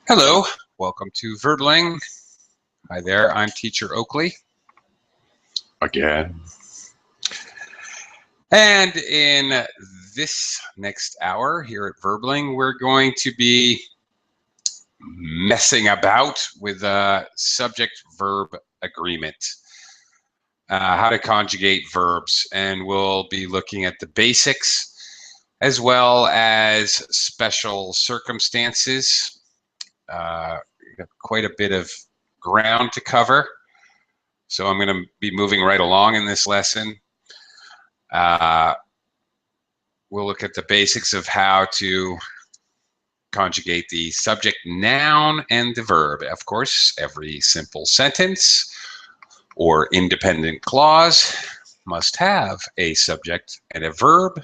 Hello, welcome to Verbling. Hi there, I'm Teacher Oakley. Again. And in this next hour here at Verbling, we're going to be messing about with a subject-verb agreement. How to conjugate verbs, and we'll be looking at the basics as well as special circumstances. Got quite a bit of ground to cover, so I'm going to be moving right along in this lesson. We'll look at the basics of how to conjugate the subject noun and the verb. Of course, every simple sentence or independent clause must have a subject and a verb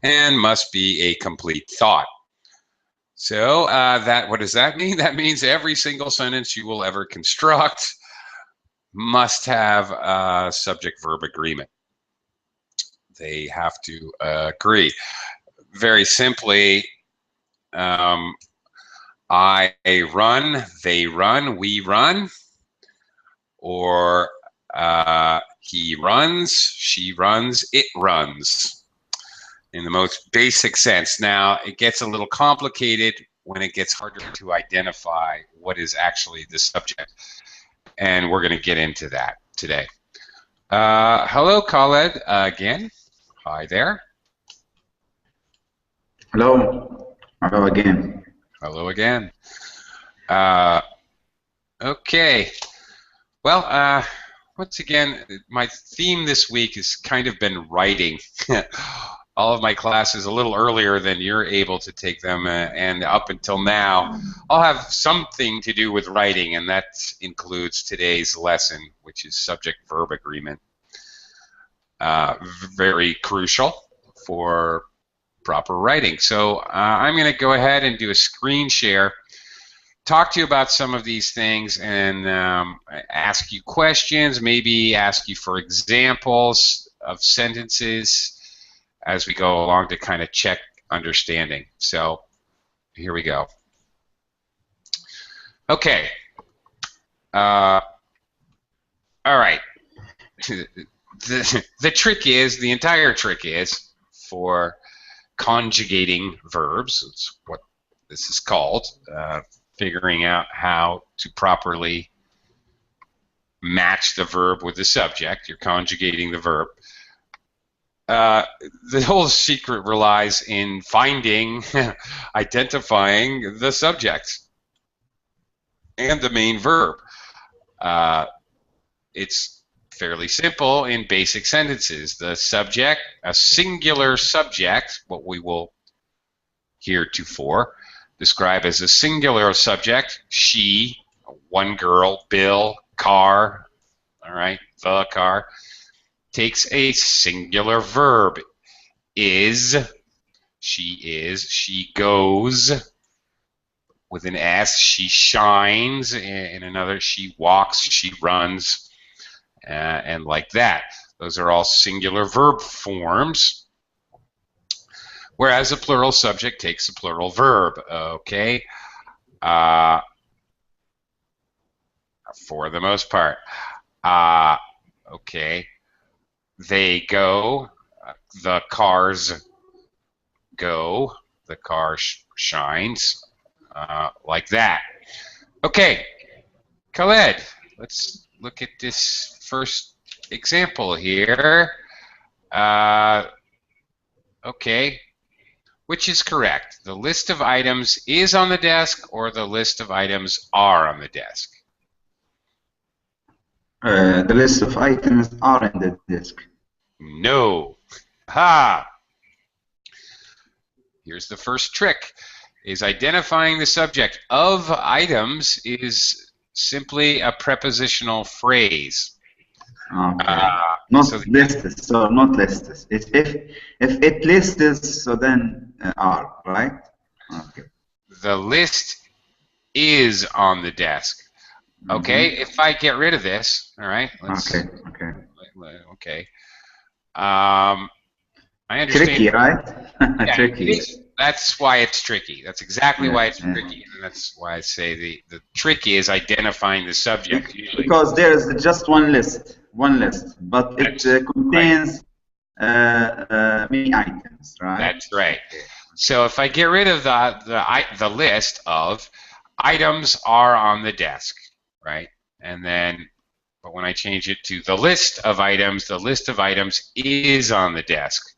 and must be a complete thought. So what does that mean? That means every single sentence you will ever construct must have a subject-verb agreement. They have to agree. Very simply, I run, they run, we run, or he runs, she runs, it runs. In the most basic sense. Now, it gets a little complicated when it gets harder to identify what is actually the subject. And we're going to get into that today. Hello, Khaled, again. Hi there. Hello. Hello again. Hello again. Okay. Well, once again, my theme this week has kind of been writing. All of my classes a little earlier than you're able to take them, and up until now, I'll have something to do with writing, and that includes today's lesson, which is subject-verb agreement. Very crucial for proper writing. So I'm going to go ahead and do a screen share, talk to you about some of these things, and ask you questions, maybe ask you for examples of sentences as we go along to kind of check understanding. So here we go. Okay. All right. The trick is, the entire trick is for conjugating verbs. It's what this is called, figuring out how to properly match the verb with the subject. You're conjugating the verb. The whole secret relies in finding, identifying the subject and the main verb. It's fairly simple in basic sentences. The subject, a singular subject, what we will heretofore describe as a singular subject, she, one girl, Bill, car, all right, the car, takes a singular verb. Is, she goes, with an S, she shines, in another, she walks, she runs, and like that. Those are all singular verb forms, whereas a plural subject takes a plural verb, okay? For the most part. Okay. They go, the cars go, the car shines, like that. Okay, Khaled, let's look at this first example here. Okay, which is correct? The list of items is on the desk, or the list of items are on the desk? The list of items are in the disk. No. Ha! Here's the first trick, is identifying the subject. Of items is simply a prepositional phrase. Okay. Not lists, so not lists. If it lists, so then are, right? Okay. The list is on the desk. Okay, if I get rid of this, all right. Okay. I understand. Tricky, right? Yeah, Tricky. That's why it's tricky. That's exactly why it's tricky, and that's why I say the tricky is identifying the subject. Usually, because there is just one list, but it contains many items, right? That's right. So if I get rid of the list of items are on the desk, right, and then but when I change it to the list of items is on the desk.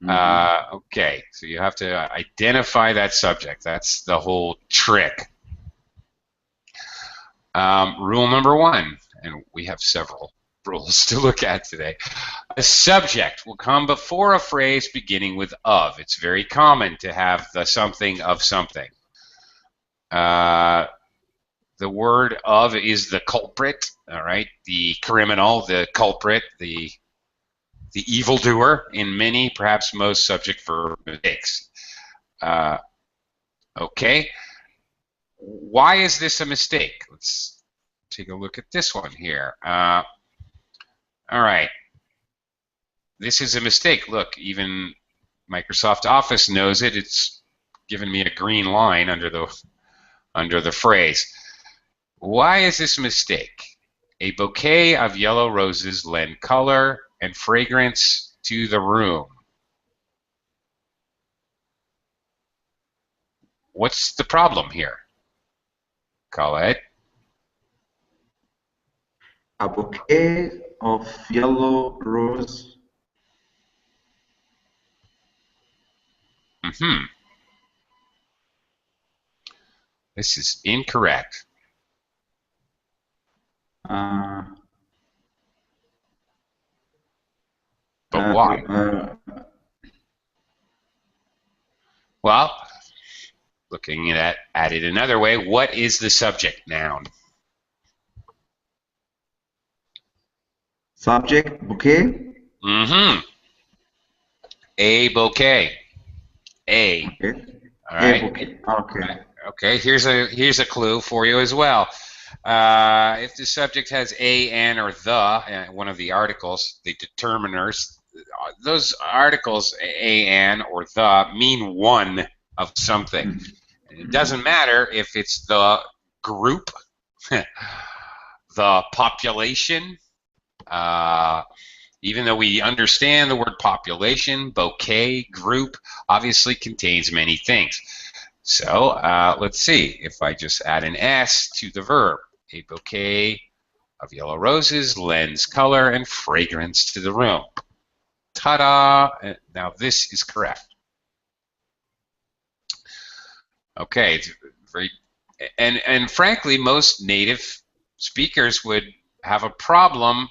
Okay, so you have to identify that subject. That's the whole trick. Rule number 1, and we have several rules to look at today. A subject will come before a phrase beginning with of. It's very common to have the something of something. The word of is the culprit, all right? The criminal, the culprit, the evildoer in many, perhaps most subject-verb mistakes. Okay. Why is this a mistake? Let's take a look at this one here. All right. This is a mistake. Look, even Microsoft Office knows it. It's given me a green line under the phrase. Why is this a mistake? A bouquet of yellow roses lend color and fragrance to the room. What's the problem here? Khaled? A bouquet of yellow rose. This is incorrect. But why? Well, looking at it another way, what is the subject noun? Subject, bouquet? A bouquet. A. Okay. All right. A bouquet. Okay. Okay, here's a clue for you as well. If the subject has a, an, or the, one of the articles, the determiners, those articles, a, an, or the, mean one of something. It doesn't matter if it's the group, the population, even though we understand the word population, bouquet, group, obviously contains many things. So let's see if I just add an S to the verb. A bouquet of yellow roses lends color and fragrance to the room. Ta-da! Now this is correct. Okay, it's very, and frankly, most native speakers would have a problem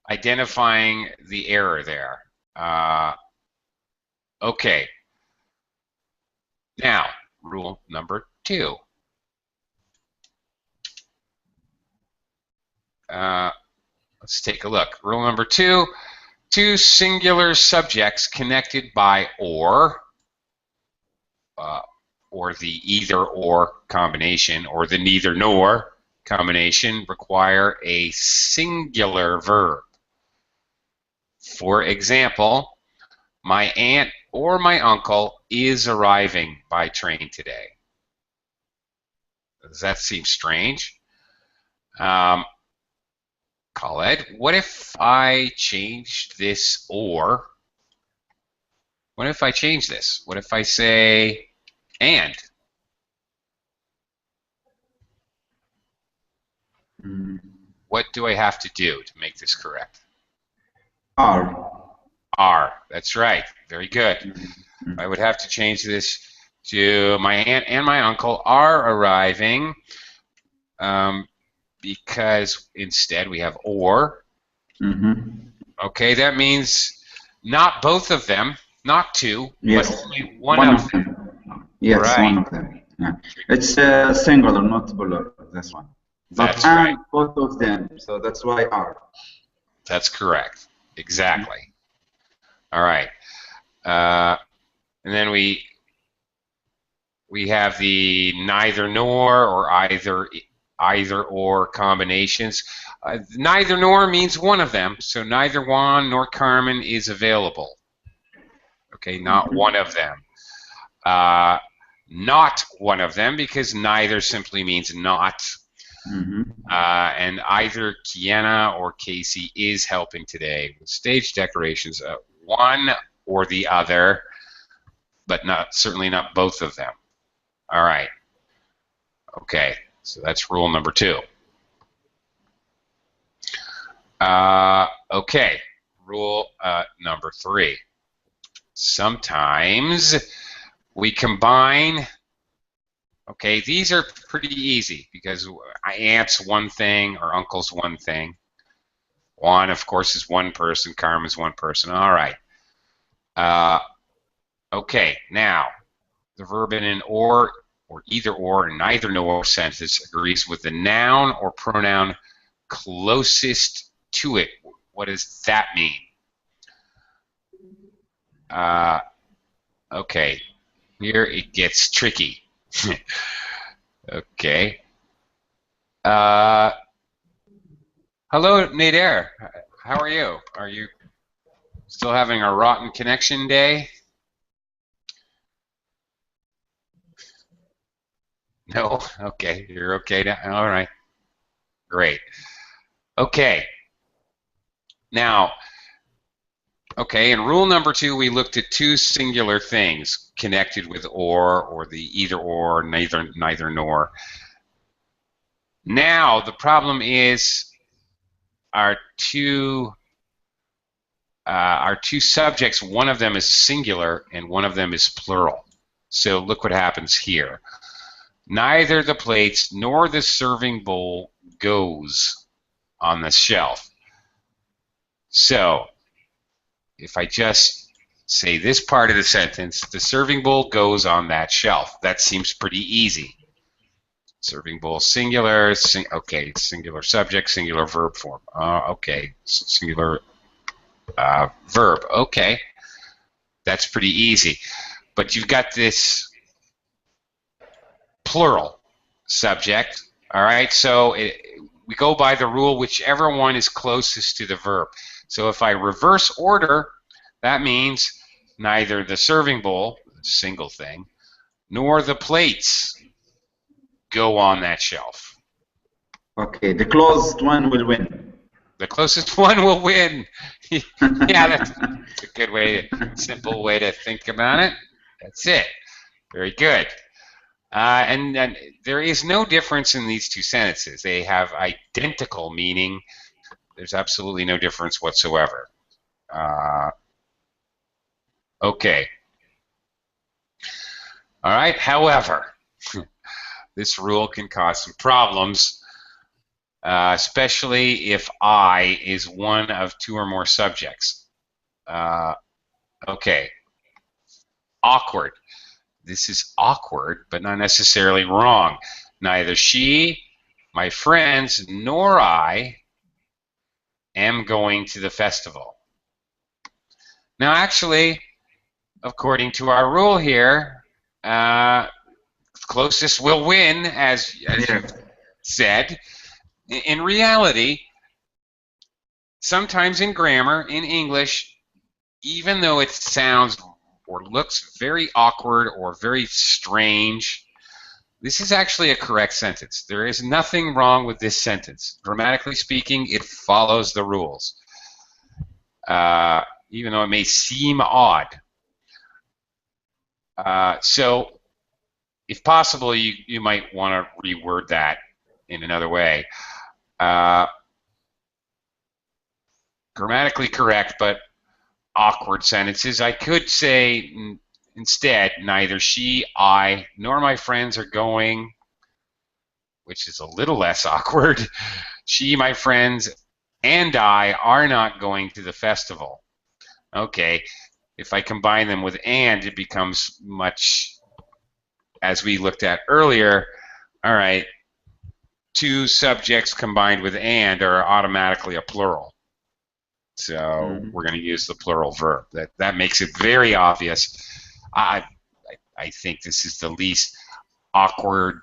identifying the error there. Okay. Now, rule number 2. Let's take a look. Rule number 2, 2 singular subjects connected by or the either or combination, or the neither nor combination, require a singular verb. For example, my aunt or my uncle is arriving by train today. Does that seem strange? Khaled, what if I changed this or? What if I change this? What if I say and? What do I have to do to make this correct? Are. That's right. Very good. I would have to change this to my aunt and my uncle are arriving, because instead we have or. Okay, that means not both of them, not 2, yes, but only one of them. Yes, right. One of them. Yeah. It's singular, not plural, this one. But that's right. Both of them, so that's why are. That's correct. Exactly. All right. And then we have the neither nor or either or combinations. Neither nor means one of them, so neither Juan nor Carmen is available. Okay, not one of them. Not one of them, because neither simply means not. And either Kiana or Casey is helping today with stage decorations. One or the other, but certainly not both of them. All right. Okay, so that's rule number 2. Okay, rule number 3. Sometimes we combine. Okay, these are pretty easy because aunt's one thing or uncle's one thing. Juan, of course, is one person. Carmen's one person. All right. Okay, now the verb in an or either or, neither nor sentence agrees with the noun or pronoun closest to it. What does that mean? Okay, here it gets tricky. Okay. Hello, Nader. How are you? Are you still having a rotten connection day? No? Okay, you're okay now? All right. Great. Okay. Now, okay, in rule number 2, we looked at 2 singular things connected with or the either or, neither nor. Now, the problem is our two subjects, one of them is singular and one of them is plural. So look what happens here. Neither the plates nor the serving bowl goes on the shelf. So if I just say this part of the sentence, the serving bowl goes on that shelf. That seems pretty easy. Serving bowl singular, okay, singular subject, singular verb form. Okay, singular verb. Okay, that's pretty easy. But you've got this plural subject. All right, so we go by the rule whichever one is closest to the verb. So if I reverse order, that means neither the serving bowl, single thing, nor the plates go on that shelf. Okay, the closest one will win. The closest one will win. Yeah, that's a good way, simple way to think about it. That's it. Very good. And there is no difference in these 2 sentences. They have identical meaning. There's absolutely no difference whatsoever. Okay. All right. However, this rule can cause some problems, especially if I is one of 2 or more subjects. Okay. Awkward. This is awkward, but not necessarily wrong. Neither she, my friends, nor I am going to the festival. Now, actually, according to our rule here, closest will win, as you said. In reality, sometimes in grammar, in English, even though it sounds or looks very awkward or very strange, this is actually a correct sentence. There is nothing wrong with this sentence. Grammatically speaking, it follows the rules, even though it may seem odd. So, if possible, you might want to reword that in another way. Grammatically correct, but awkward sentences. I could say instead, neither she, I, nor my friends are going, which is a little less awkward. She, my friends, and I are not going to the festival. Okay, if I combine them with and, it becomes much, as we looked at earlier, all right, 2 subjects combined with and are automatically a plural. So we're going to use the plural verb. That makes it very obvious. I think this is the least awkward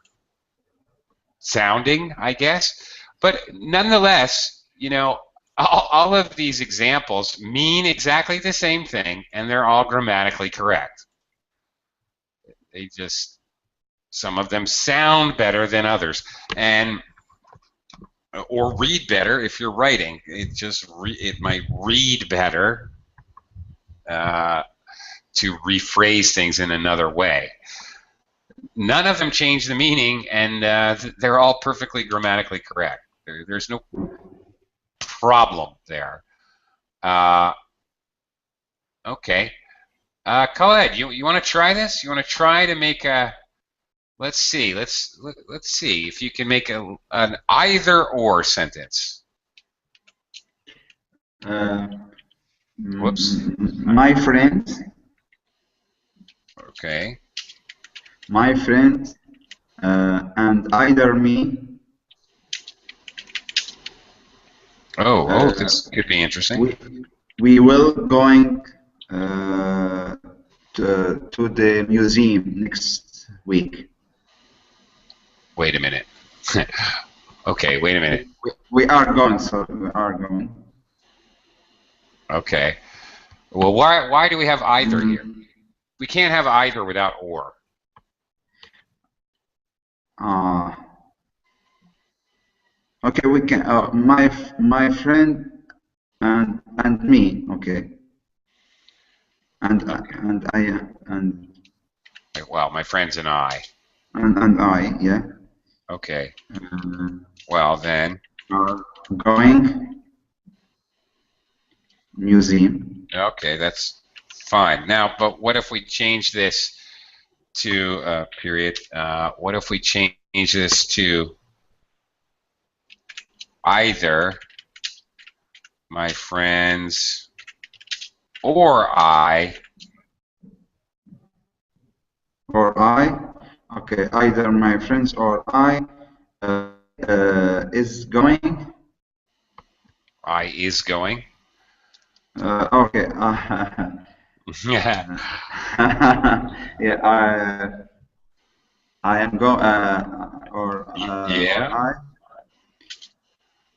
sounding, I guess. But nonetheless, you know, all of these examples mean exactly the same thing, and they're all grammatically correct. They just, some of them sound better than others, and or read better if you're writing. It might read better to rephrase things in another way. None of them change the meaning, and they're all perfectly grammatically correct. There's no problem there. Okay. Khaled, you want to try this? You want to try to make a, let's see if you can make an either or sentence. Whoops. My friend. Okay. My friend and either me. Oh, this could be interesting. We will going to the museum next week. Wait a minute. Okay, wait a minute. We are going, so we are going. Okay. Well, why do we have either here? We can't have either without or. Okay, we can. My friend and me. Okay. And I and. Well, my friends and I. And I, yeah. Okay. Well then. Are going museum. Okay, that's fine. Now, but what if we change this to period? What if we change this to either my friends or I? Or I. Okay, either my friends or I is going. I is going. Okay. Yeah. Yeah. I am going. Yeah. Or I.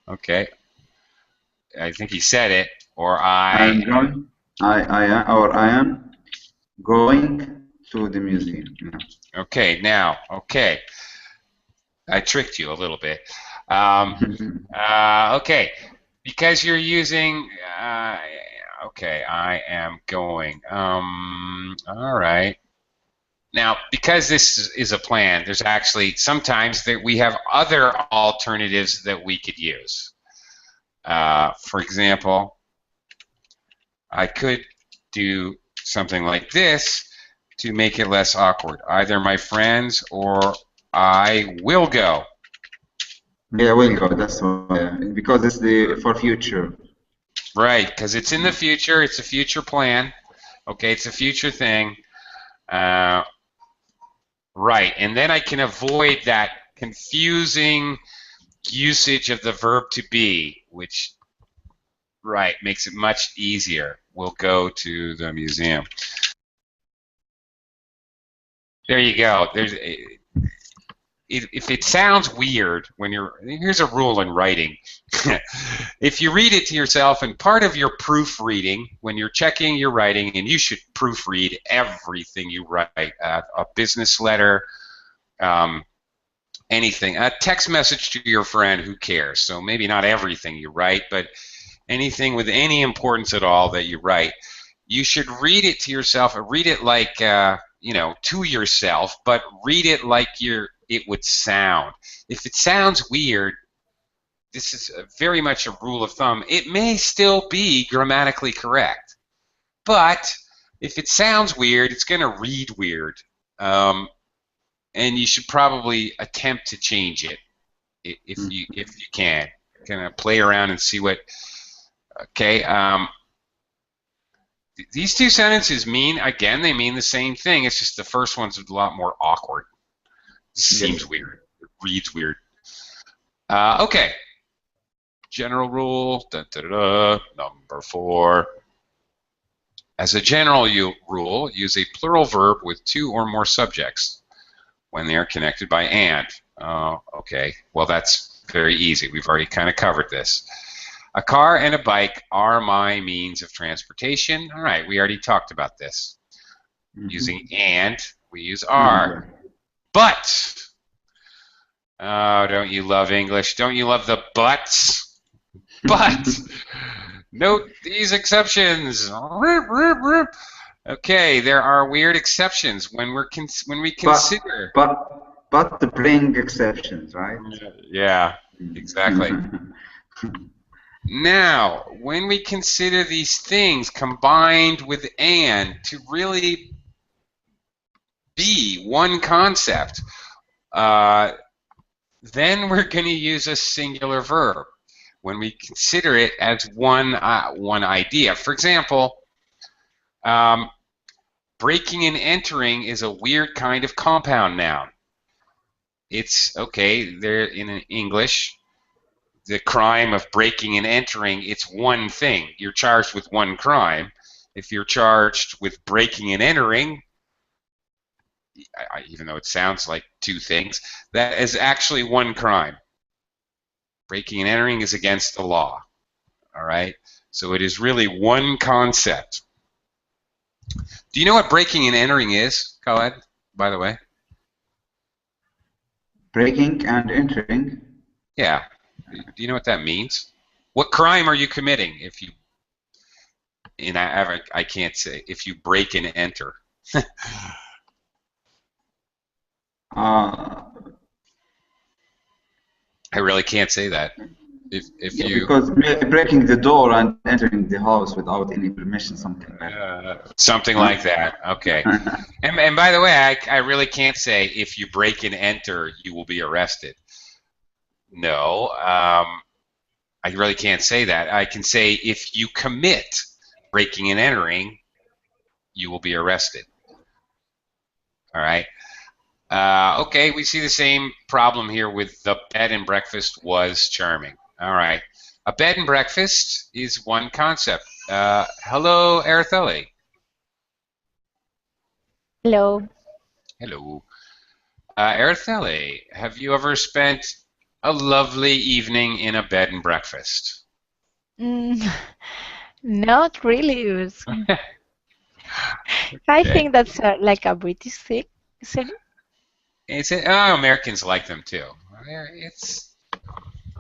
Okay. I think he said it. Or I. am going. I am going to the museum. Yeah. Okay. Now. Okay. I tricked you a little bit. Okay. Because you're using. Okay. I am going. All right. Now, because this is a plan, there's actually sometimes that we have other alternatives that we could use. For example, I could do something like this to make it less awkward. Either my friends or I will go. Yeah, will go. That's why, because it's for future. Right, because it's in the future. It's a future plan. Okay, it's a future thing. Right, and then I can avoid that confusing usage of the verb to be, which, right, makes it much easier. We'll go to the museum. There you go. If it sounds weird when here's a rule in writing. If you read it to yourself, and part of your proofreading when you're checking your writing, and you should proofread everything you write, a business letter, anything, a text message to your friend, who cares? So maybe not everything you write, but anything with any importance at all that you write, you should read it to yourself, and read it like to yourself, but read it like it would sound. If it sounds weird, this is very much a rule of thumb. It may still be grammatically correct, but if it sounds weird, it's going to read weird, and you should probably attempt to change it if you can. Kind of play around and see what. Okay. These two sentences mean the same thing. It's just the first one's a lot more awkward. It seems weird. It reads weird. Okay. General rule. Number 4. As a general rule, use a plural verb with 2 or more subjects when they are connected by and. Okay. Well, that's very easy. We've already kind of covered this. A car and a bike are my means of transportation. All right, we already talked about this. Using and, we use are. But, oh, don't you love English? Don't you love the buts? But, note these exceptions. Okay, there are weird exceptions when we consider. But to bring exceptions, right? Yeah, exactly. Now, when we consider these things combined with and to really be one concept, then we're going to use a singular verb when we consider it as one idea. For example, breaking and entering is a weird kind of compound noun. It's okay, there in English, the crime of breaking and entering, it's one thing. You're charged with one crime. If you're charged with breaking and entering, even though it sounds like two things, that is actually one crime. Breaking and entering is against the law. All right? So it is really one concept. Do you know what breaking and entering is, Khaled, by the way? Breaking and entering? Yeah. Do you know what that means? What crime are you committing if you, and I can't say, if you break and enter? I really can't say that. If yeah, you because breaking the door and entering the house without any permission, something like that. Something like that. Okay. and by the way, I really can't say if you break and enter, you will be arrested. No, I really can't say that. I can say if you commit breaking and entering, you will be arrested. All right. Okay, we see the same problem here with the bed and breakfast was charming. All right. A bed and breakfast is one concept. Hello, Araceli. Hello. Hello. Araceli, have you ever spent a lovely evening in a bed and breakfast? Not really. I think that's like a British thing. Oh, Americans like them too. It's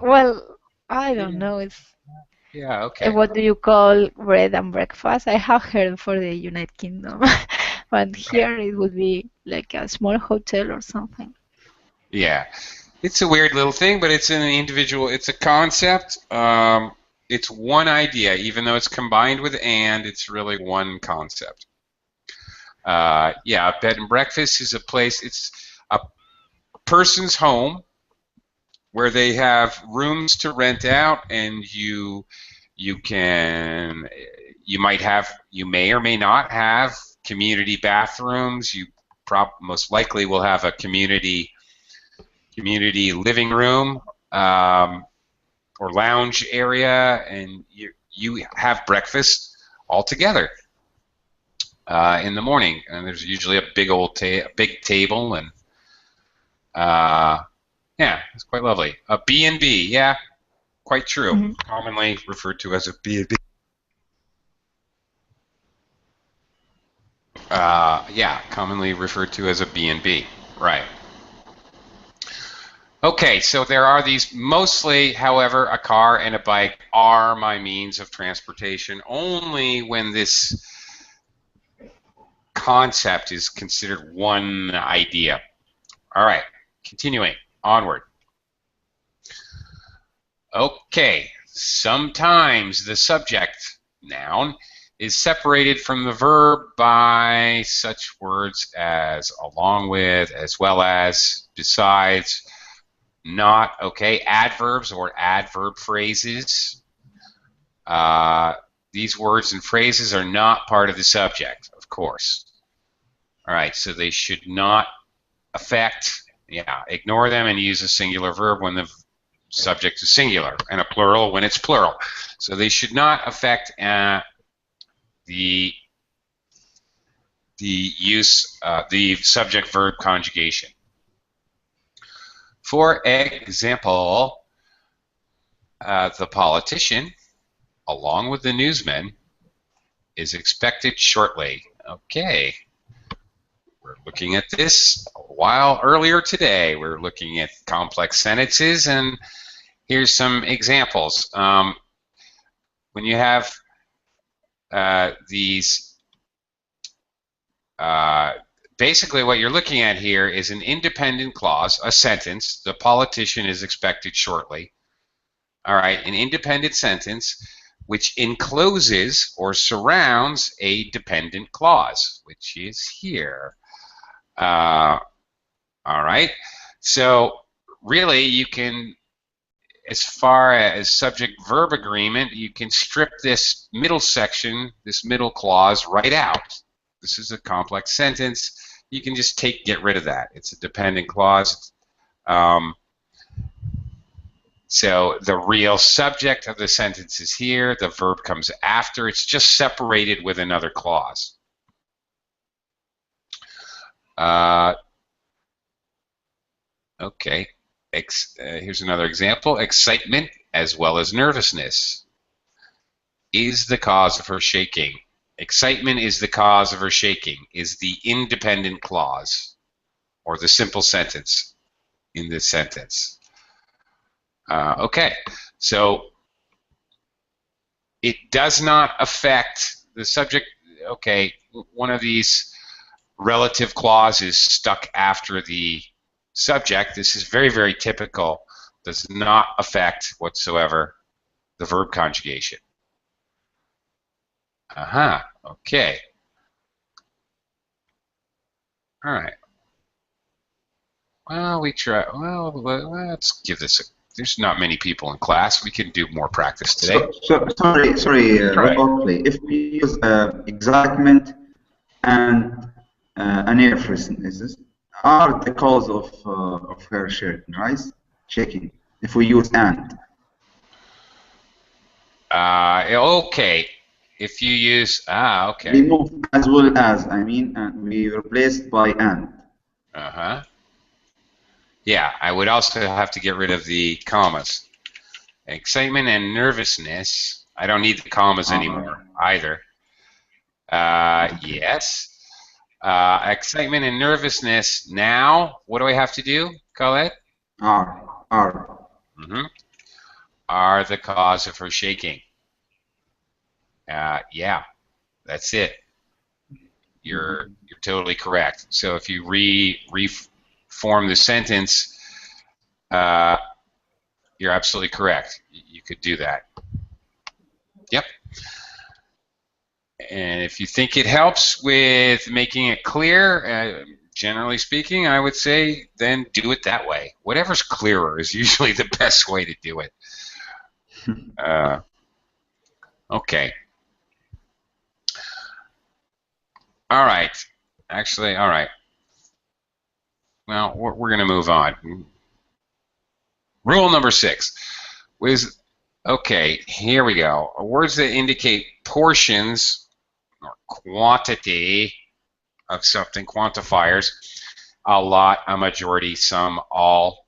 Well, I don't know. yeah, okay. What do you call bread and breakfast? I have heard for the United Kingdom, but here it would be like a small hotel or something. Yeah, it's a weird little thing, but it's an individual. It's a concept. It's one idea, even though it's combined with and. It's really one concept. Yeah, a bed and breakfast is a place. It's a person's home where they have rooms to rent out, and you may or may not have community bathrooms. You most likely will have a community living room or lounge area, and you have breakfast all together in the morning. And there's usually a big table, and yeah, it's quite lovely. A B&B, yeah, quite true. Mm-hmm. Commonly referred to as a B&B. Yeah, commonly referred to as a B&B, right. Okay, so there are these, mostly, however, a car and a bike are my means of transportation only when this concept is considered one idea. All right, continuing, onward. Okay, sometimes the subject, noun, is separated from the verb by such words as along with, as well as, besides, not, okay, adverbs or adverb phrases. These words and phrases are not part of the subject, of course. All right, so they should not affect, ignore them and use a singular verb when the subject is singular and a plural when it's plural. So they should not affect the use, the subject-verb conjugation. For example, the politician, along with the newsman, is expected shortly. Okay. We're looking at this a while earlier today. We're looking at complex sentences, and here's some examples. When you have these, basically what you're looking at here is an independent clause, a sentence. The politician is expected shortly. All right, an independent sentence which encloses or surrounds a dependent clause, which is here. All right, so really you can, as far as subject-verb agreement, you can strip this middle section, this middle clause, right out. This is a complex sentence. You can just get rid of that. It's a dependent clause. So the real subject of the sentence is here. The verb comes after. It's just separated with another clause. Okay. Here's another example. Excitement as well as nervousness is the cause of her shaking. Excitement is the cause of her shaking is the independent clause or the simple sentence in this sentence. Okay, so it does not affect the subject. Okay, one of these relative clauses stuck after the subject. This is very, very typical. Does not affect whatsoever the verb conjugation. Okay. All right. Well, we try. Well, let's give this a. There's not many people in class. We can do more practice today. Sorry, Oakley. If we use excitement and nervousness are the cause of her shaking, right? Shaking. If we use and. Okay. If you use okay. Remove as well as. I mean, we replaced by and. Yeah, I would also have to get rid of the commas. Excitement and nervousness. I don't need the commas anymore either. Yes. Excitement and nervousness. Now, what do I have to do, Colette? Are. Are the cause of her shaking. Yeah, that's it. You're totally correct. So if you reform the sentence, you're absolutely correct. You could do that. Yep. And if you think it helps with making it clear, generally speaking, I would say then do it that way. Whatever's clearer is usually the best way to do it. Okay. All right. Actually, all right. Well, we're going to move on. Rule number 6 was, okay, here we go. Words that indicate portions or quantity of something, quantifiers, a lot, a majority, some, all.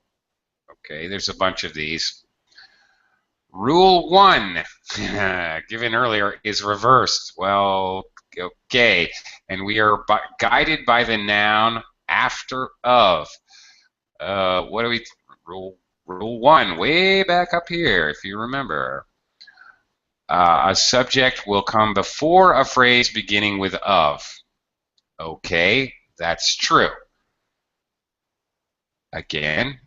Okay, there's a bunch of these. Rule 1, given earlier, is reversed. Well, okay, and we are guided by the noun after of. What do we, rule 1, way back up here, if you remember. A subject will come before a phrase beginning with of. Okay, that's true. Again,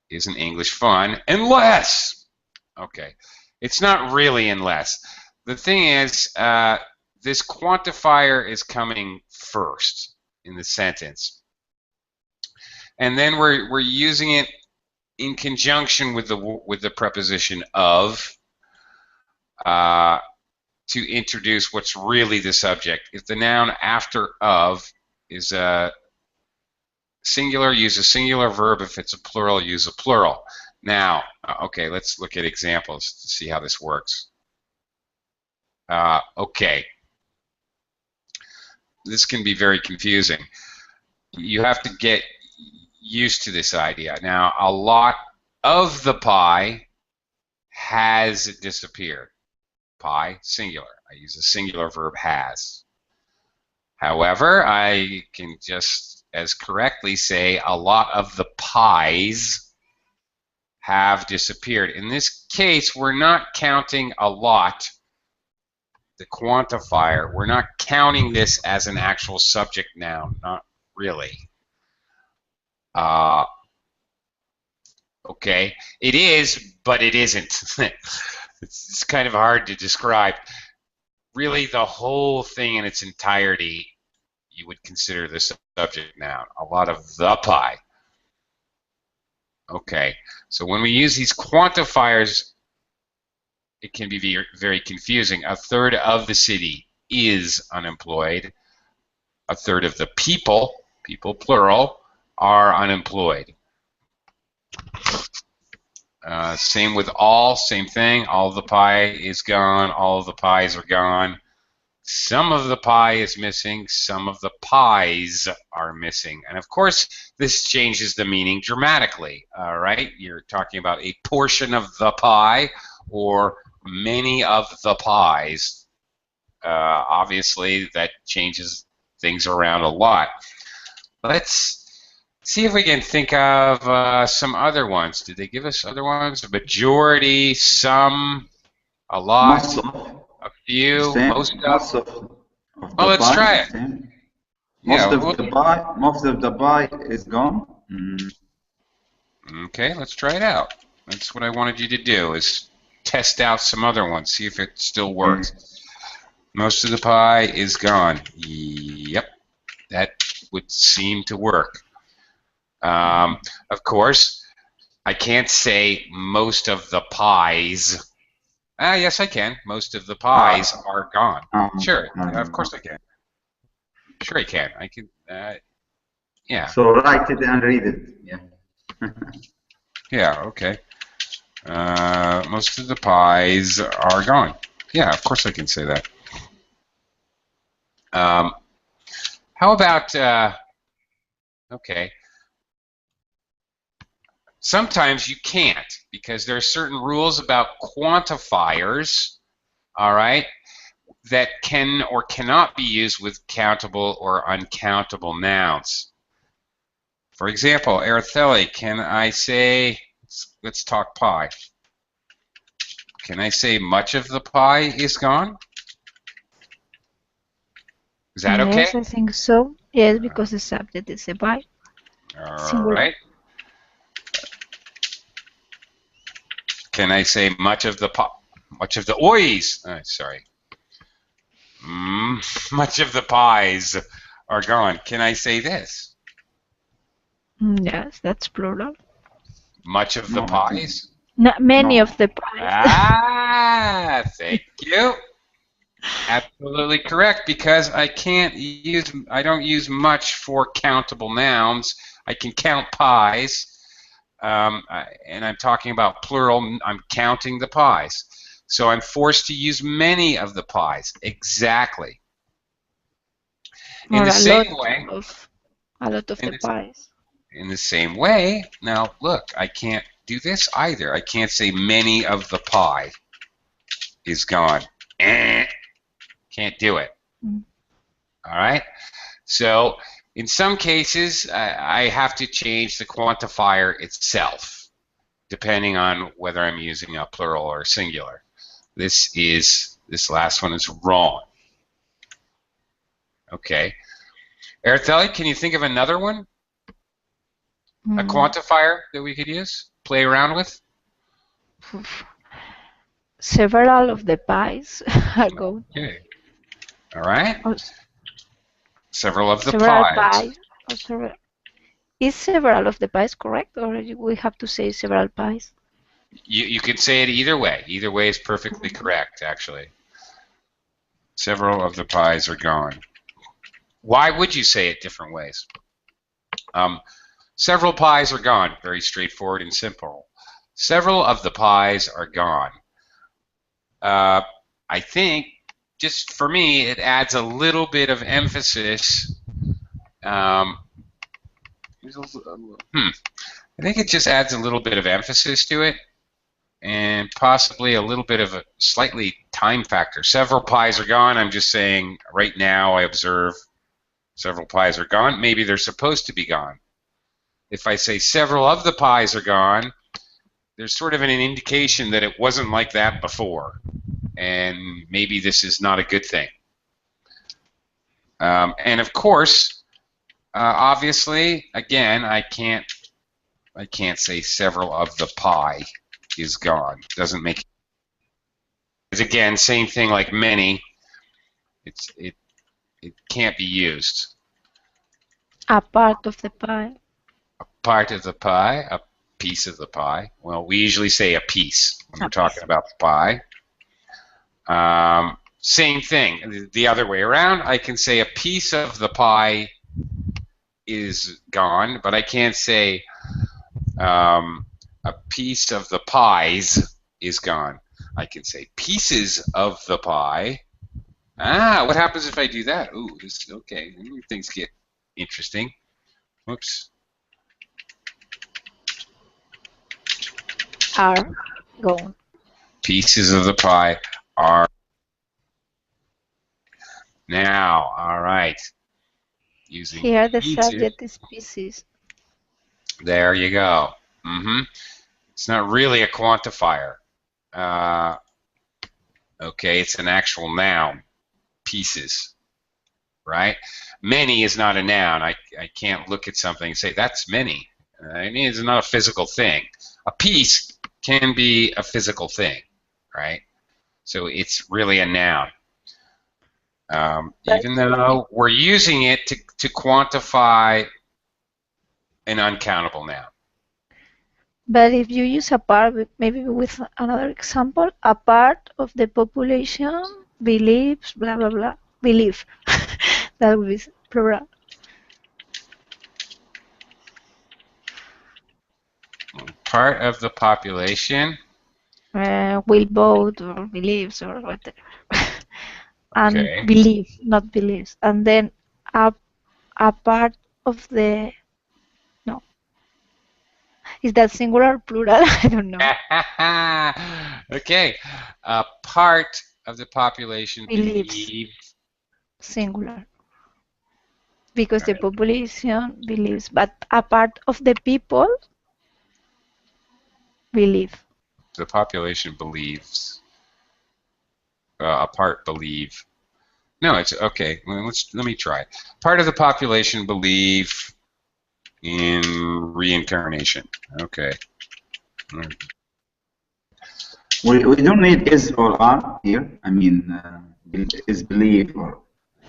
isn't English fun? Unless. Okay, it's not really unless. The thing is, this quantifier is coming first in the sentence, and then we're using it in conjunction with the preposition of to introduce what's really the subject. If the noun after of is a singular, use a singular verb. If it's a plural, use a plural. Now, okay, let's look at examples to see how this works. Okay. This can be very confusing. You have to get used to this idea. Now, a lot of the pie has disappeared. Pie, singular. I use a singular verb, has. However, I can just as correctly say a lot of the pies have disappeared. In this case, we're not counting a lot, the quantifier. We're not counting this as an actual subject noun, not really. Okay, it is, but it isn't. It's kind of hard to describe. Really, the whole thing in its entirety, you would consider the subject noun. A lot of the pie. Okay, so when we use these quantifiers, it can be very confusing. A third of the city is unemployed. A third of the people plural, are unemployed. Same with all, same thing. All of the pie is gone. All of the pies are gone. Some of the pie is missing. Some of the pies are missing. And of course, this changes the meaning dramatically. All right, you're talking about a portion of the pie or many of the pies. Obviously, that changes things around a lot. Let's see if we can think of some other ones. Did they give us other ones? A majority, some, a lot, a few, most of the well, let's pie, try it. same. Yeah, Most of the pie is gone. Okay, let's try it out. That's what I wanted you to do, is test out some other ones, see if it still works. Most of the pie is gone. Yep, that would seem to work. Of course, I can't say most of the pies. Yes, I can. Most of the pies are gone. Sure, of course I can. Sure I can. I can, yeah. So write it and read it. Yeah. Yeah, okay. Most of the pies are gone. Yeah, of course I can say that. How about, okay. Sometimes you can't, because there are certain rules about quantifiers, all right, that can or cannot be used with countable or uncountable nouns. For example, Araceli, can I say, let's talk pie. Can I say much of the pie is gone? Is that okay? Yes, I think so. Yes, because the subject is a pie. All right. Can I say much of the oys? Sorry. Much of the pies are gone. Can I say this? Yes, that's plural. Much of the pies? Not many of the pies. Thank you. Absolutely correct, because I don't use much for countable nouns. I can count pies. And I'm talking about plural, I'm counting the pies. So I'm forced to use many of the pies. Exactly. In the same way, a lot of the pies. In the same way, now look, I can't do this either. I can't say many of the pie is gone. Can't do it. All right? So in some cases, I have to change the quantifier itself, depending on whether I'm using a plural or singular. This last one is wrong. Okay. Araceli, can you think of another one? A quantifier that we could use, play around with? Several of the pies are gone. Okay. All right. Several of the pies. Is several of the pies correct, or we have to say several pies? You can say it either way. Either way is perfectly correct, actually. Several of the pies are gone. Why would you say it different ways? Several pies are gone. Very straightforward and simple. Several of the pies are gone. I think, just for me, it adds a little bit of emphasis. I think it just adds a little bit of emphasis to it, and possibly a little bit of a slightly time factor. Several pies are gone. I'm just saying right now I observe Several pies are gone. Maybe they're supposed to be gone. If I say several of the pies are gone, there's sort of an indication that it wasn't like that before, and maybe this is not a good thing. And of course, obviously, again, I can't say several of the pie is gone. Doesn't make. It's again same thing like many. It can't be used. A part of the pie. A part of the pie, a piece of the pie. Well, we usually say a piece when we're talking about the pie. Same thing. The other way around, I can say a piece of the pie is gone, but I can't say a piece of the pies is gone. I can say pieces of the pie. Ah, what happens if I do that? Ooh, this is okay. Things get interesting. Whoops. Are gone. Pieces of the pie are now. All right. Using Here the pieces. subject is pieces. There you go. It's not really a quantifier. Okay, it's an actual noun. Pieces, right? Many is not a noun. I can't look at something and say that's many. I mean, it's not a physical thing. A piece can be a physical thing, right? So it's really a noun. Even though we're using it to quantify an uncountable noun. But if you use a part, maybe with another example, a part of the population believes, blah, blah, blah, believe. That would be plural. Part of the population Will vote or believes or whatever. And okay. believe, not believes. And then a part of the, no. Is that singular or plural? I don't know. Okay. A part of the population Believes. Singular. Because the population believes, but a part of the people believe. The population believes. A part believe. No, it's okay. Let me try. Part of the population believe in reincarnation. Okay. We don't need is or are here. I mean, is believe or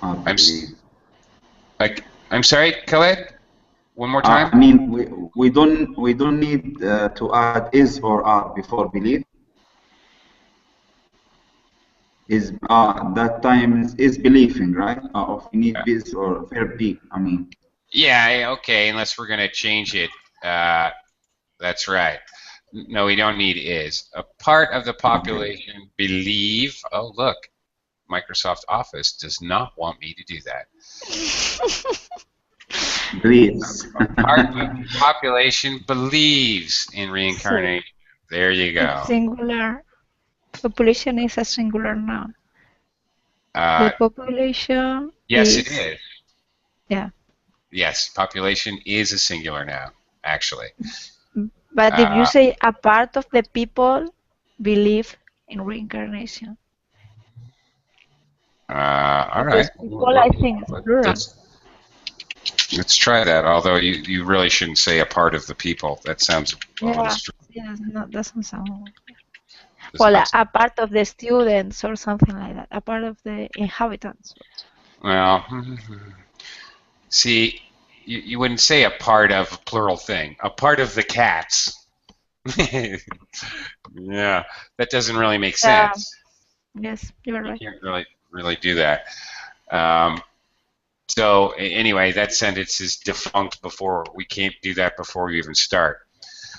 are believe. I'm sorry, Khaled. One more time. I mean, we don't need to add is or are before believe. Is that time is believing, right? If we need is or verb be. I mean. Yeah. Okay. Unless we're gonna change it. That's right. No, we don't need is. A part of the population believe. Oh, look. Microsoft Office does not want me to do that. Believes. Part of the population believes in reincarnation. So, there you go. It's singular. Population is a singular noun. The population yes, it is. Yeah. Yes, population is a singular noun, actually. But if you say a part of the people believe in reincarnation. All right. People, I think, is plural. Let's try that. Although you really shouldn't say a part of the people. That sounds a little strange. Yeah, no, doesn't sound. Well, a part of the students or something like that. A part of the inhabitants. Well, see, you wouldn't say a part of a plural thing. A part of the cats. Yeah, that doesn't really make sense. Yes, you're right. You can't really do that. So anyway, that sentence is defunct before we can't do that before we even start.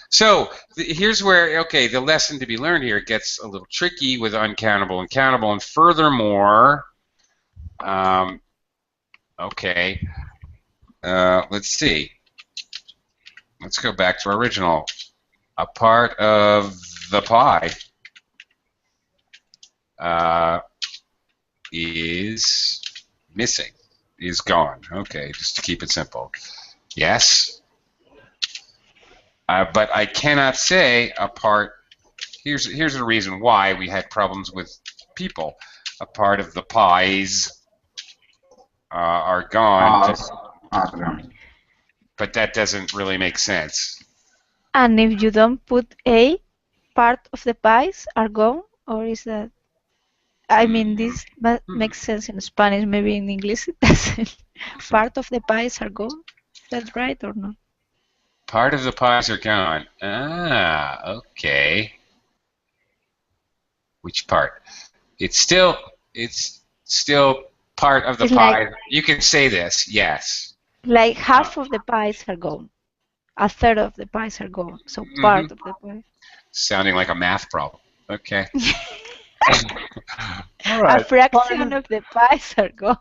So here's where, okay, the lesson to be learned here gets a little tricky with uncountable and countable, and furthermore, okay, let's see. Let's go back to our original. A part of the pie is missing. is gone. Okay, just to keep it simple. Yes. But I cannot say a part. Here's the reason why we had problems with people. A part of the pies are gone. But that doesn't really make sense. And if you don't put a, part of the pies are gone, or is that? I mean, this makes sense in Spanish. Maybe in English it doesn't. Part of the pies are gone. Is that right or not? Part of the pies are gone. Ah, okay. Which part? It's still part of the pie. Like, you can say this, yes. Like half of the pies are gone. A third of the pies are gone. So part of the pie. Sounding like a math problem. Okay. All right. A fraction of the pies are gone.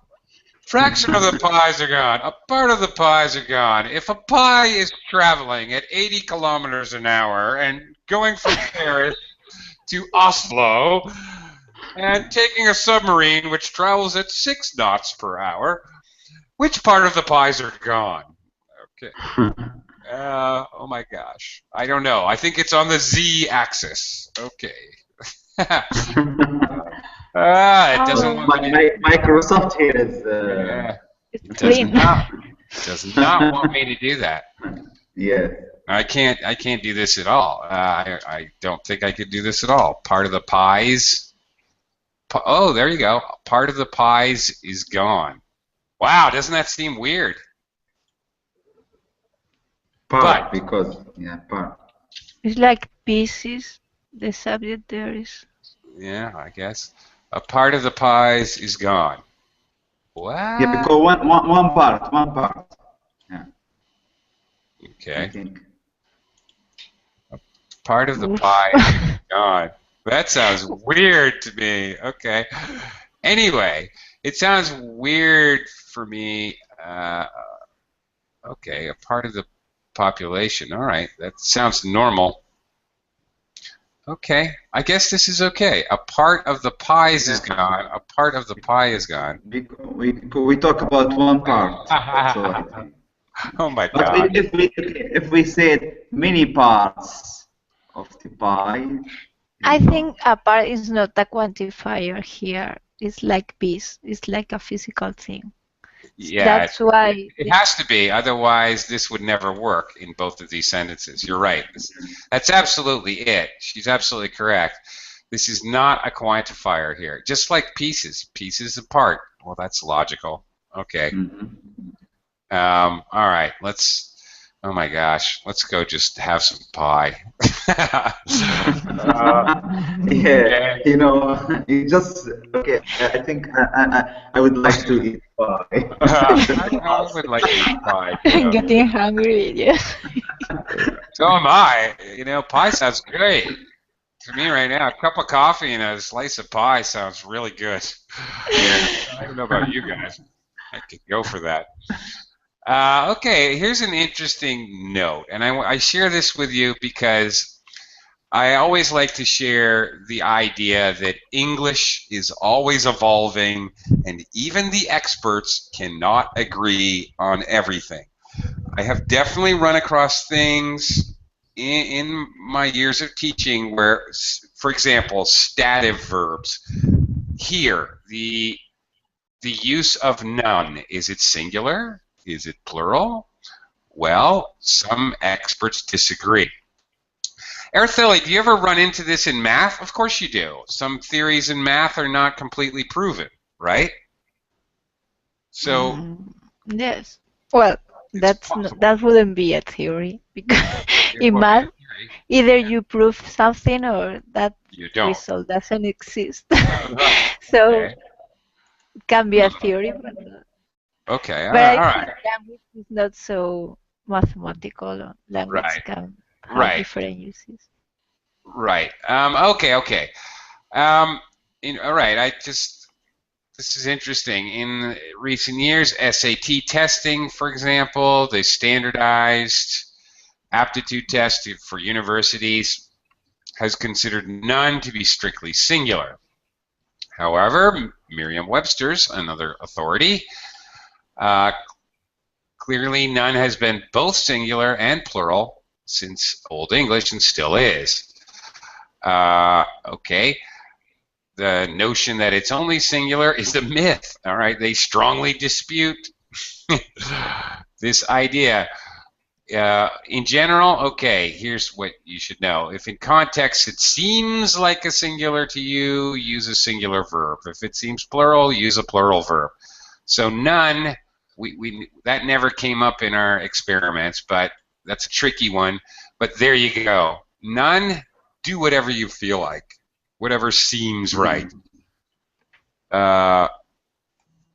Fraction of the pies are gone. A part of the pies are gone. If a pie is traveling at 80 kilometers an hour and going from Paris to Oslo and taking a submarine which travels at 6 knots per hour, which part of the pies are gone? Okay. Oh my gosh. I don't know. I think it's on the z-axis. Okay. It doesn't want me to... Microsoft here is... It does not want me to do that. Yeah. I can't do this at all. I don't think I could do this at all. Part of the pies. Oh, there you go. Part of the pies is gone. Wow, doesn't that seem weird? Part, part. It's like pieces. The subject there is. Yeah, I guess. A part of the pies is gone. What? Yeah, because one part. Yeah. Okay. I think. A part of the pie is gone. That sounds weird to me. Okay. Anyway, it sounds weird for me. Okay, a part of the population. All right, that sounds normal. Okay, I guess this is okay. A part of the pies is gone. A part of the pie is gone. We talk about one part. That's all I think. Oh my God! But if we said many parts of the pie. I think a part is not a quantifier here. It's like piece. It's like a physical thing. Yeah, that's why it has to be. Otherwise, this would never work in both of these sentences. You're right. That's absolutely it. She's absolutely correct. This is not a quantifier here. Just like pieces apart. Well, that's logical. Okay. All right. Oh my gosh. Let's go just have some pie. Yeah. You know, you just okay. I think I would like to eat pie. I would like to eat pie. I'm getting hungry. Yeah. So am I. You know, pie sounds great. To me right now, a cup of coffee and a slice of pie sounds really good. Yeah. I don't know about you guys. I could go for that. Okay, here's an interesting note, and I share this with you because I always like to share the idea that English is always evolving, and even the experts cannot agree on everything. I have definitely run across things in my years of teaching where, for example, stative verbs. Here, the use of none, is it singular? Is it plural? Well, some experts disagree. Araceli, do you ever run into this in math? Of course you do. Some theories in math are not completely proven, right? So yes. Well, that wouldn't be a theory because in math, either you prove something or that result doesn't exist. So it can be a theory, but not. Okay, all but right. Language is not so mathematical. Language can have different uses. Right. Okay. All right. This is interesting. In recent years, SAT testing, for example, the standardized aptitude test for universities has considered none to be strictly singular. However, Merriam-Webster's, another authority, Uh, Clearly, none has been both singular and plural since Old English and still is. Okay. The notion that it's only singular is a myth. All right. They strongly dispute this idea. In general, okay, here's what you should know. If in context it seems like a singular to you, use a singular verb. If it seems plural, use a plural verb. So none, that never came up in our experiments, but that's a tricky one. But there you go. None, do whatever you feel like, whatever seems right.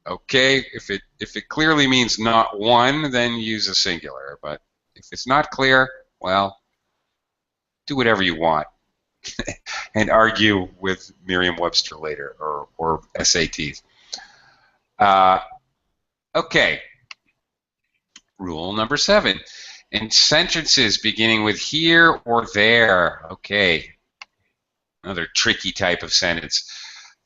Okay, if it clearly means not one, then use a singular. But if it's not clear, well, do whatever you want, and argue with Merriam-Webster later or SATs. Okay. Rule number 7. In sentences beginning with here or there, okay, another tricky type of sentence.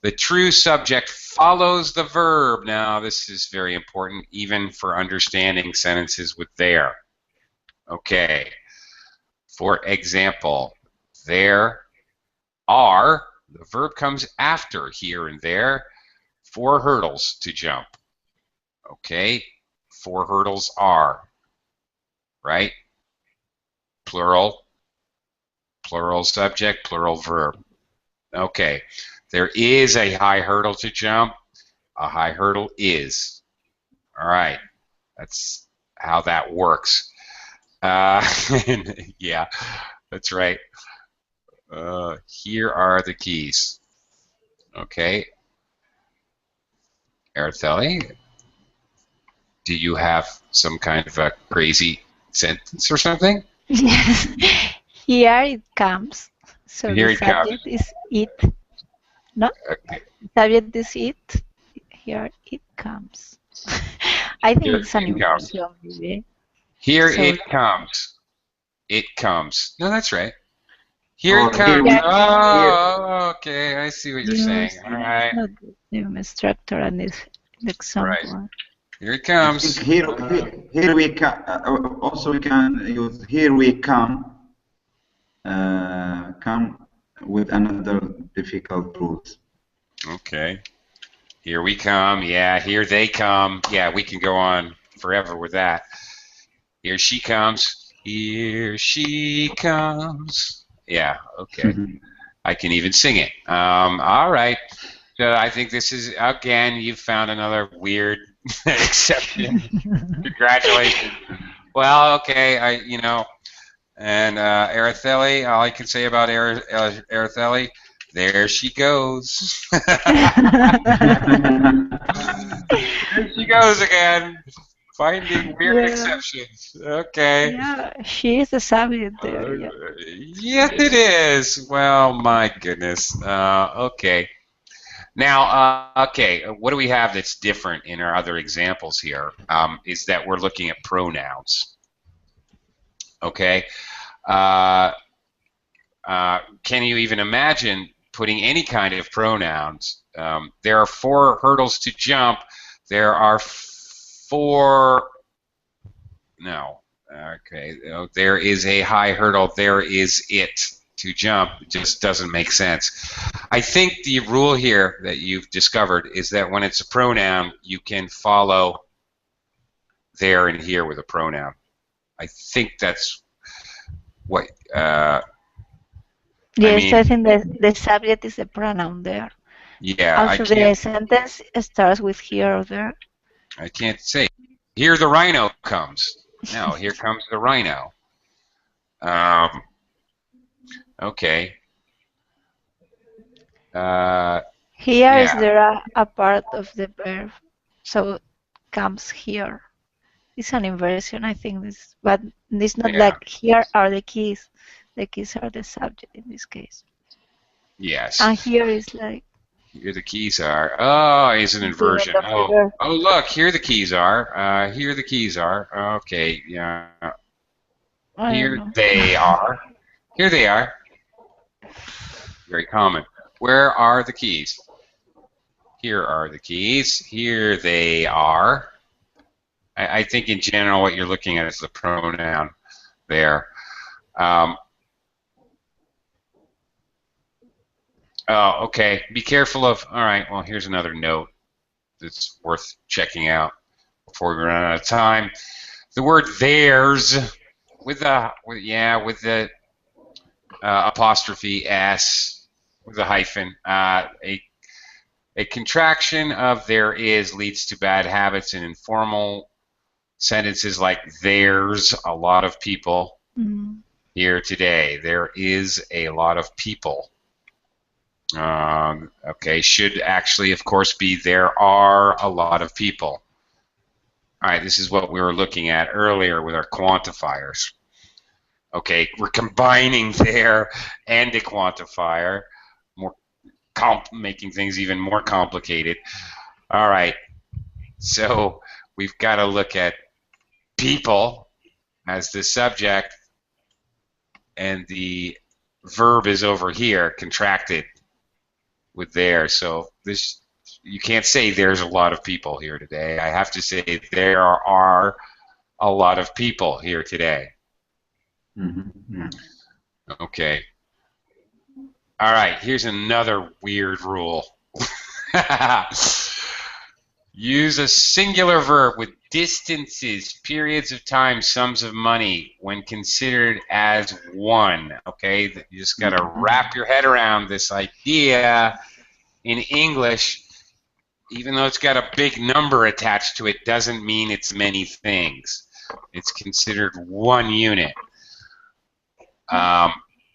The true subject follows the verb. Now, this is very important, even for understanding sentences with there. Okay. For example, there are, the verb comes after here and there, 4 hurdles to jump. Okay. 4 hurdles are, right? Plural, plural subject, plural verb. Okay. There is a high hurdle to jump. A high hurdle is. All right. That's how that works. Yeah, that's right. Here are the keys. Okay. Araceli, do you have some kind of a crazy sentence or something? Yes. Here it comes. So Here the it comes. subject is it. No? Okay. Subject is it. Here it comes. I think Here it's an it comes. inversion, maybe. Here So it comes. It comes. No, that's right. Here Or it comes. here, Oh, okay. I see what you're saying. All right. Not the same structure and this the example. Right. Here it I comes. think here we can also we can use here we come with another difficult root. Okay. Here we come. Yeah, here they come. Yeah, we can go on forever with that. Here she comes. Here she comes. Yeah, okay. I can even sing it. All right. So I think this is, again, you've found another weird exception. Congratulations. Well, okay, and Araceli, all I can say about Araceli, there she goes. There she goes again, finding weird exceptions. Okay. Yeah, she is the subject there. Yeah. Yes, it is. Well, my goodness. Okay. Now, okay, what do we have that's different in our other examples here? Is that we're looking at pronouns. Okay. Can you even imagine putting any kind of pronouns? There are 4 hurdles to jump. There are 4. No. Okay. There is a high hurdle. There is it to jump. It just doesn't make sense. I think the rule here that you've discovered is that when it's a pronoun, you can follow there and here with a pronoun. I think that's what. Yes, I think the subject is the pronoun there. Yeah. Also, the sentence starts with here or there. I can't say. Here the rhino comes. No, here comes the rhino. Okay. Here is there a part of the verb, so comes here. It's an inversion, I think. But it's not like here are the keys. The keys are the subject in this case. Yes. And here is like. Here the keys are. Oh, it's an inversion. Oh, look, here the keys are. Here the keys are. Okay, yeah. Here they are. Here they are. Very common. Where are the keys? Here are the keys. Here they are. I think in general what you're looking at is the pronoun there. Oh, okay. Be careful of. All right. Well, here's another note that's worth checking out before we run out of time. The word theirs with the apostrophe s with a hyphen. A contraction of there is leads to bad habits in informal sentences like there's a lot of people here today. There is a lot of people. Okay, should actually, of course, be there are a lot of people. All right, this is what we were looking at earlier with our quantifiers. Okay, we're combining there and a quantifier, making things even more complicated. All right, so we've got to look at people as the subject, and the verb is over here, contracted with there. So this, you can't say there's a lot of people here today. I have to say there are a lot of people here today. Yeah. Okay. All right, here's another weird rule. Use a singular verb with distances, periods of time, sums of money when considered as one. Okay, you just got to wrap your head around this idea. In English, even though it's got a big number attached to it, doesn't mean it's many things. It's considered one unit.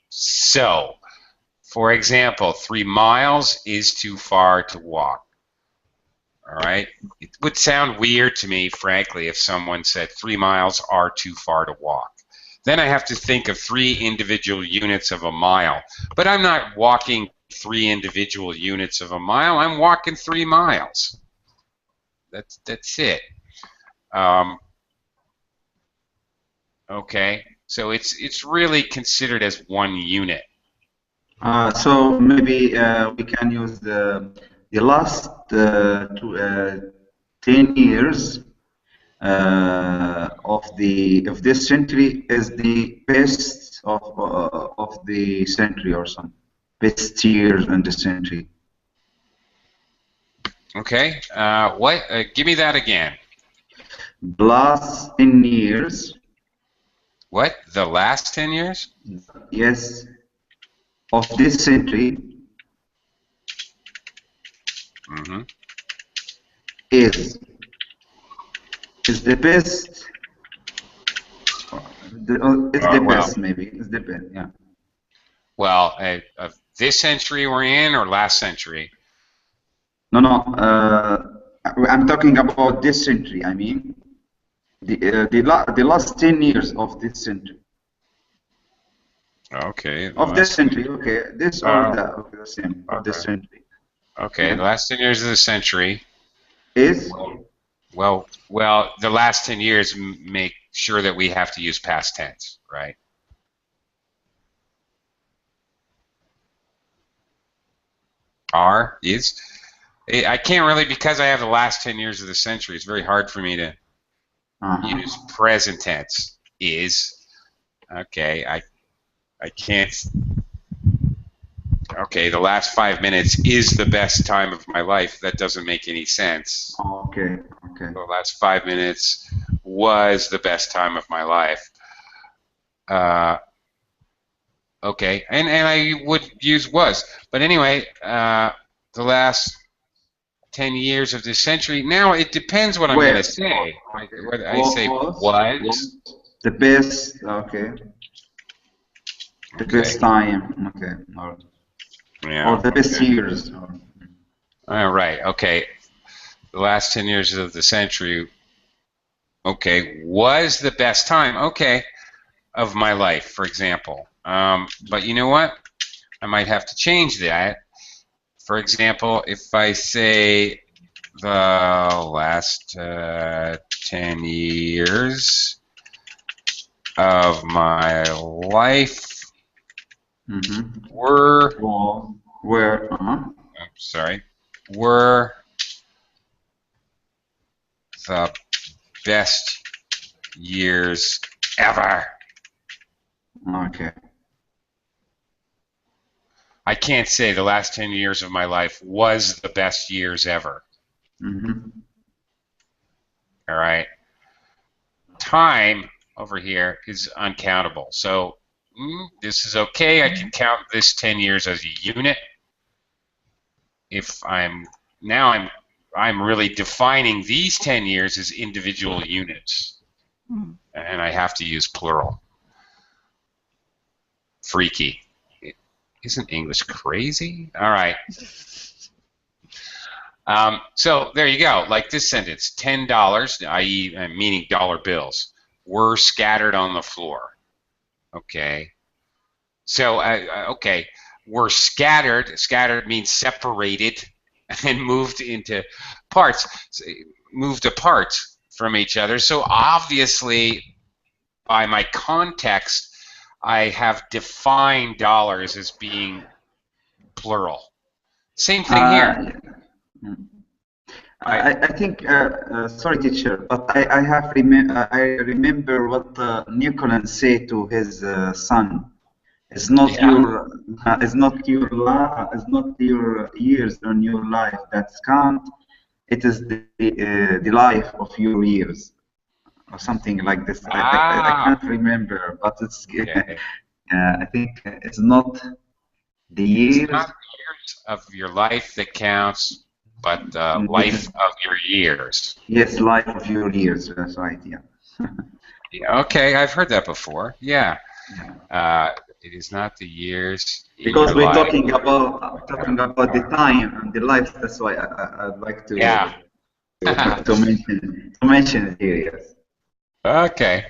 So, for example, 3 miles is too far to walk. All right? It would sound weird to me, frankly, if someone said 3 miles are too far to walk. Then I have to think of 3 individual units of a mile. But I'm not walking 3 individual units of a mile. I'm walking 3 miles. That's it. Okay, so it's really considered as one unit. So maybe we can use the last 10 years of this century is the best of the century or something. Best years in the century. Okay. What? Give me that again. The last 10 years. What? The last 10 years? Yes. Of this century. Is the best. It's the best, maybe. It's the best, yeah. Well, of this century we're in, or last century? No. I'm talking about this century. I mean, the last 10 years of this century. Okay. Of this century, okay. This or that, okay, the same. Of this century. Okay, yeah. The last 10 years of the century is. Well, the last 10 years make sure that we have to use past tense, right? Is. I can't really, because I have the last 10 years of the century, it's very hard for me to use present tense. Is. Okay, I can't. Okay, the last 5 minutes is the best time of my life. That doesn't make any sense. Okay. The last 5 minutes was the best time of my life. Okay, and I would use was. But anyway, the last 10 years of this century. Now, it depends what I'm going to say. Whether I say was. The best, okay. The best time, okay. Or the best years. All right, okay. The last 10 years of the century, okay, was the best time, okay, of my life, for example. But you know what? I might have to change that. For example, if I say the last 10 years of my life were the best years ever. Okay. I can't say the last 10 years of my life was the best years ever. Mm-hmm. All right. Time over here is uncountable. So this is okay. I can count this 10 years as a unit. If I'm really defining these 10 years as individual units. And I have to use plural. Freaky. Isn't English crazy? All right. So there you go. Like this sentence, $10, i.e., meaning dollar bills, were scattered on the floor. Okay. So, okay, were scattered. Scattered means separated and moved into parts, moved apart from each other. So obviously, by my context, I have defined dollars as being plural. Same thing here. I think, sorry, teacher, but I remember what Nicholas said to his son. It's not it's not your years on your life that count. It is the life of your years, or something like this. I can't remember, but it's. Okay. I think it's not the years. It's not the years of your life that counts, but the life of your years. Yes, life of your years. That's right. Yeah. Yeah, okay, I've heard that before. Yeah. It is not the years. Because we're talking about the time and the life. That's why I'd like to mention it here. Yes. Okay.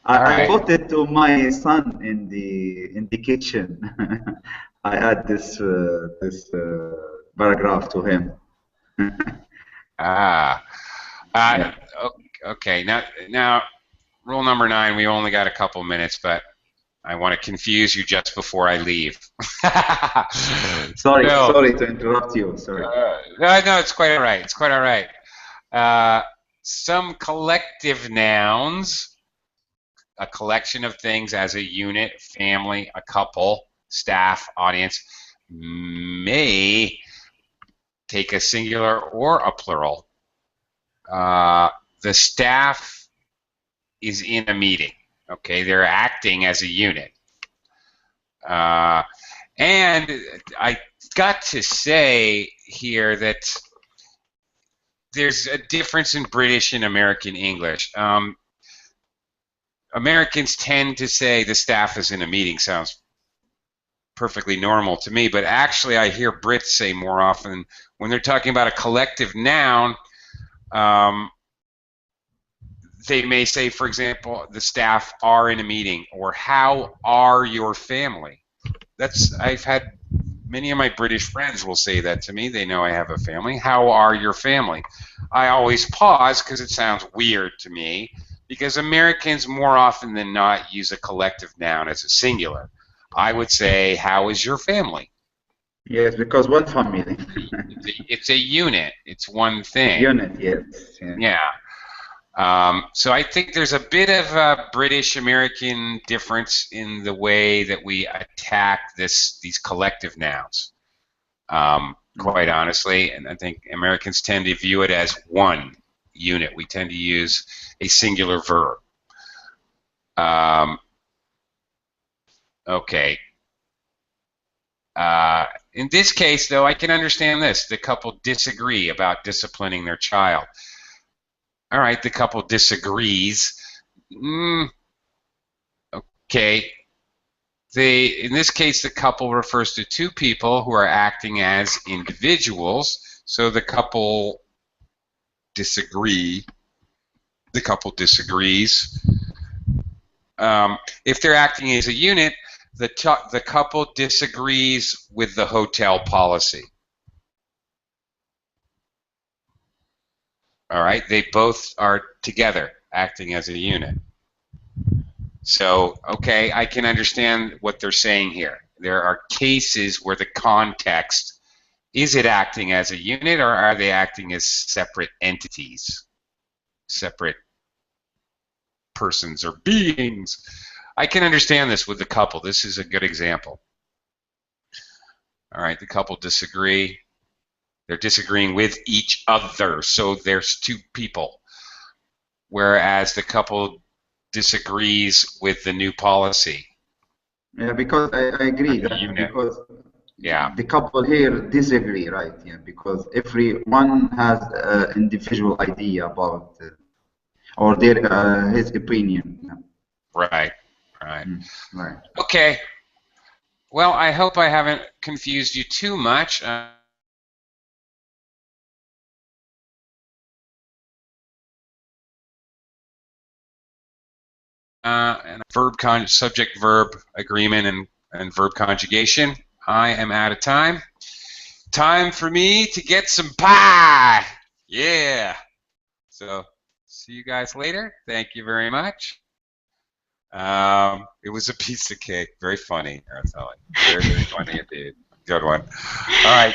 I put it to my son in the kitchen. I add this paragraph to him. Okay. Now, rule number 9. We only got a couple minutes, but I want to confuse you just before I leave. Sorry to interrupt you. Sorry. No, it's quite all right. It's quite all right. Some collective nouns, a collection of things as a unit, family, a couple, staff, audience, may take a singular or a plural. The staff is in a meeting. Okay, they're acting as a unit. And I got to say here that there's a difference in British and American English. Americans tend to say the staff is in a meeting. Sounds perfectly normal to me, but actually I hear Brits say more often when they're talking about a collective noun, they may say, for example, the staff are in a meeting, or how are your family? I've had many of my British friends will say that to me. They know I have a family. How are your family? I always pause because it sounds weird to me, because Americans more often than not use a collective noun as a singular. I would say, how is your family? Yes, because one family. It's a unit. It's one thing. Unit, yes. Yeah. So I think there's a bit of a British-American difference in the way that we attack these collective nouns, quite honestly. And I think Americans tend to view it as one unit. We tend to use a singular verb. Okay. In this case, though, I can understand this. The couple disagree about disciplining their child. All right, the couple disagrees. Okay. In this case, the couple refers to two people who are acting as individuals. So the couple disagree. The couple disagrees. If they're acting as a unit, the couple disagrees with the hotel policy. All right, they both are together acting as a unit. So, okay, I can understand what they're saying here. There are cases where the context, is it acting as a unit or are they acting as separate entities, separate persons or beings. I can understand this with the couple. This is a good example. All right, the couple disagree. They're disagreeing with each other, so there's two people. Whereas the couple disagrees with the new policy. Yeah, because I agree that because the couple here disagree, right? Yeah, because everyone has an individual idea about or their his opinion. Yeah. Right, right. Right. Okay. Well, I hope I haven't confused you too much. And subject-verb agreement and verb conjugation. I am out of time. Time for me to get some pie. Yeah. So, see you guys later. Thank you very much. It was a piece of cake. Very funny, Araceli. Very, very funny indeed. Good one. All right.